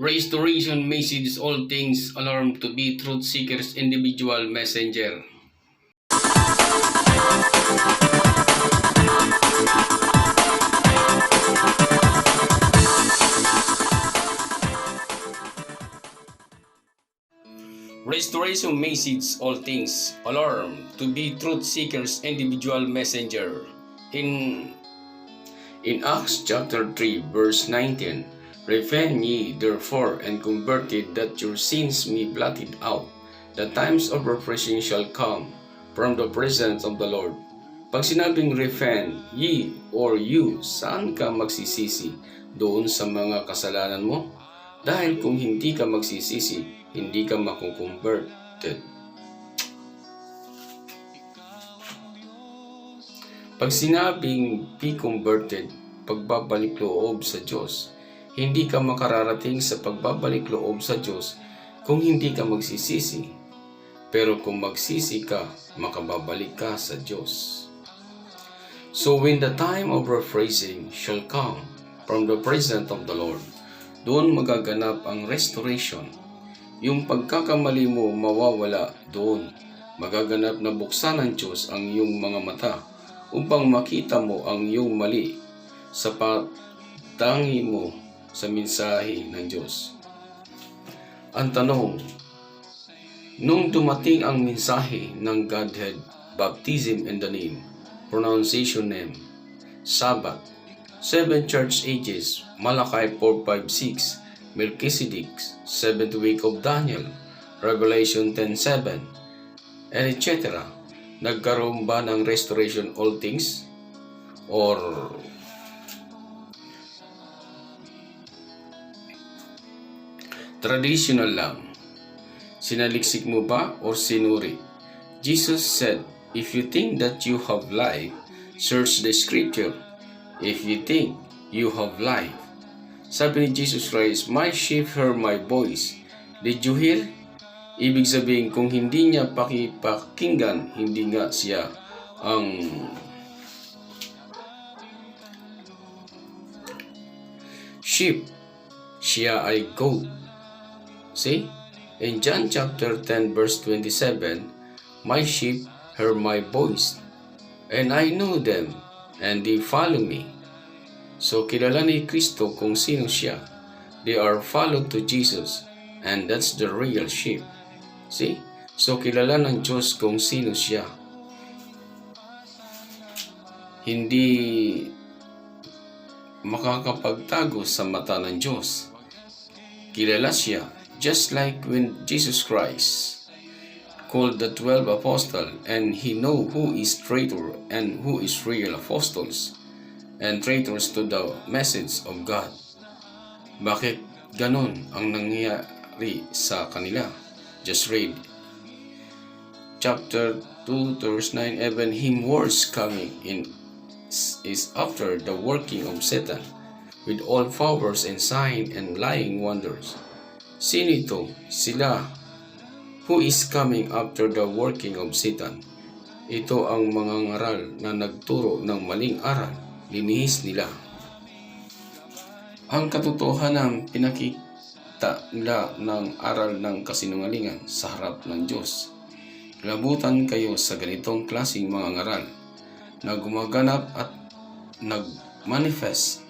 Restoration message all things alarm to be truth seekers individual messenger. Restoration message all things alarm to be truth seekers individual messenger. In Acts chapter 3 verse 19, repent ye therefore and converted that your sins may blotted out. The times of refreshing shall come from the presence of the Lord. Pag sinabing repent, ye or you, saan ka magsisisi? Doon sa mga kasalanan mo? Dahil kung hindi ka magsisisi, hindi ka makukonverted. Pag sinabing be converted, pagbabalik loob sa Diyos, hindi ka makararating sa pagbabalik loob sa Diyos kung hindi ka magsisisi. Pero kung magsisi ka, makababalik ka sa Diyos. So when the time of refreshing shall come from the presence of the Lord, doon magaganap ang restoration. Yung pagkakamali mo mawawala doon. Magaganap na buksan ng Diyos ang iyong mga mata upang makita mo ang iyong mali sa pagtangi mo sa mensahe ng Diyos. Ang tanong, nung dumating ang mensahe ng Godhead, baptism in the name, pronunciation name, Sabbath, 7 church ages, Malachi 4:5-6, Melchizedek, 7th week of Daniel, Revelation 10:7, and etc. Nagkaroon ba ng restoration all things? Or traditional lang? Sinaliksik mo ba or sinuri? Jesus said, if you think that you have life, search the scripture. If you think you have life. Sabi ni Jesus Christ, my sheep hear my voice. Did you hear? Ibig sabihin, kung hindi niya pakipakinggan, hindi nga siya ang sheep. Siya ay goat. See? In John chapter 10 verse 27, my sheep hear my voice, and I know them, and they follow me. So kilala ni Kristo kung sino siya. They are followed to Jesus, and that's the real sheep. See? So kilala ng Diyos kung sino siya. Hindi makakapagtago sa mata ng Diyos. Kilala siya, just like when Jesus Christ called the 12 apostles, and he know who is traitor and who is real apostles and traitors to the message of God. Bakit ganon ang nangyayari sa kanila? Just read chapter 2 verse 9. Even him words coming in is after the working of Satan with all powers and sign and lying wonders. Sino ito? Sila who is coming after the working of Satan. Ito ang mga ngaral na nagturo ng maling aral, linihis nila. Ang katotohanan pinakita nila ng aral ng kasinungalingan sa harap ng Diyos. Labutan kayo sa ganitong klaseng mga ngaral na gumaganap at nag-manifest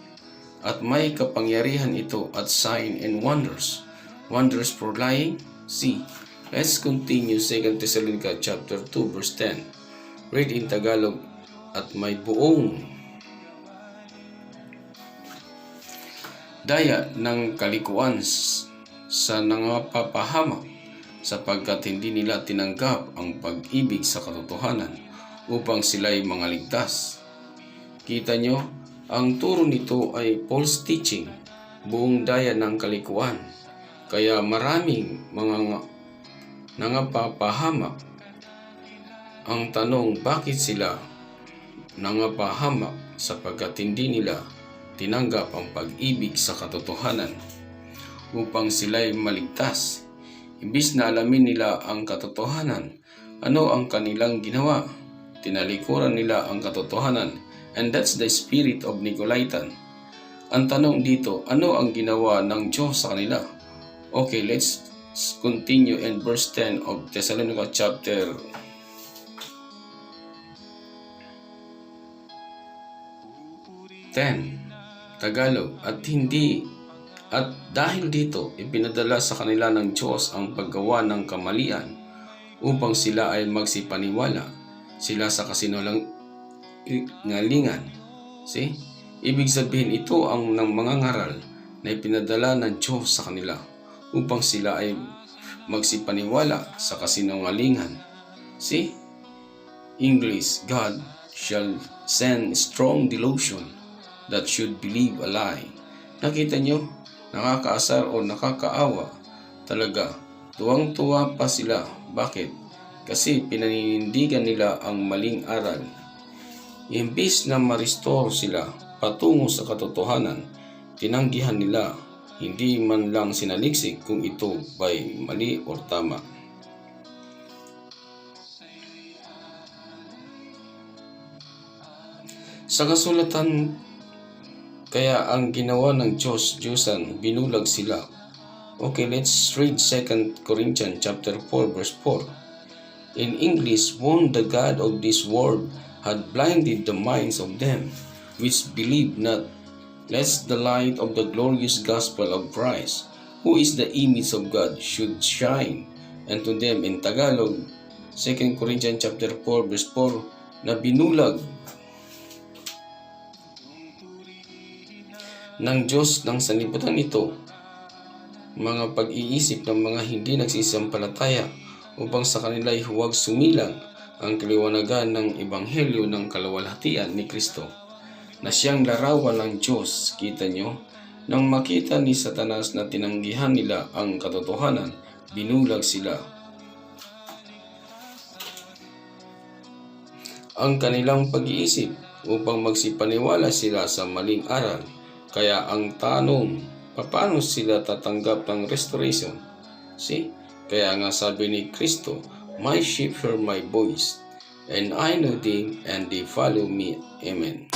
at may kapangyarihan ito at sign and wonders. Wonders for lying? See. Let's continue 2 Thessalonica chapter 2 verse 10. Read in Tagalog at may buong daya ng kalikuan sa nangapapahamak sapagkat hindi nila tinanggap ang pag-ibig sa katotohanan upang sila'y mga ligtas. Kita nyo, ang turo nito ay false teaching, buong daya ng kalikuan. Kaya maraming mga nangapapahamak. Ang tanong, bakit sila nangapahamak? Sapagkat hindi nila tinanggap ang pag-ibig sa katotohanan upang sila'y maligtas. Imbis na alamin nila ang katotohanan, ano ang kanilang ginawa? Tinalikuran nila ang katotohanan, and that's the spirit of Nicolaitan. Ang tanong dito, ano ang ginawa ng Diyos sa kanila? Okay, let's continue in verse 10 of Thessalonica chapter 10, Tagalog. At dahil dito, ipinadala sa kanila ng Diyos ang paggawa ng kamalian upang sila ay magsipaniwala sila sa kasinungalingan. See? Ibig sabihin, ito ang ng mga ngaral na ipinadala ng Diyos sa kanila upang sila ay magsipaniwala sa kasinungalingan. See? English, God shall send strong delusion that should believe a lie. Nakita nyo? Nakakaasar o nakakaawa. Talaga, tuwang-tuwa pa sila. Bakit? Kasi pinaninindigan nila ang maling aral. Imbis na ma-restore sila patungo sa katotohanan, tinanggihan nila, hindi man lang sinaliksik kung ito ba'y mali o tama. Sa kasulatan, kaya ang ginawa ng Diyosan, binulag sila. Okay, let's read 2 Corinthians chapter 4 verse 4. In English, whom the God of this world had blinded the minds of them which believe not, lest the light of the glorious gospel of Christ, who is the image of God, should shine. And to them in Tagalog, 2 Corinthians chapter 4 verse 4, na binulag ng Diyos ng sanlibutan ito mga pag-iisip ng mga hindi nagsisampalataya upang sa kanila ay huwag sumilang ang kaliwanagan ng ebanghelyo ng kaluwalhatian ni Kristo na siyang larawan ng Diyos. Kita nyo? Nang makita ni Satanas na tinanggihan nila ang katotohanan, binulag sila. Ang kanilang pag-iisip upang magsipaniwala sila sa maling aral. Kaya ang tanong, paano sila tatanggap ng restoration? See? Kaya nga sabi ni Kristo, my sheep hear my voice, and I know them, and they follow me. Amen.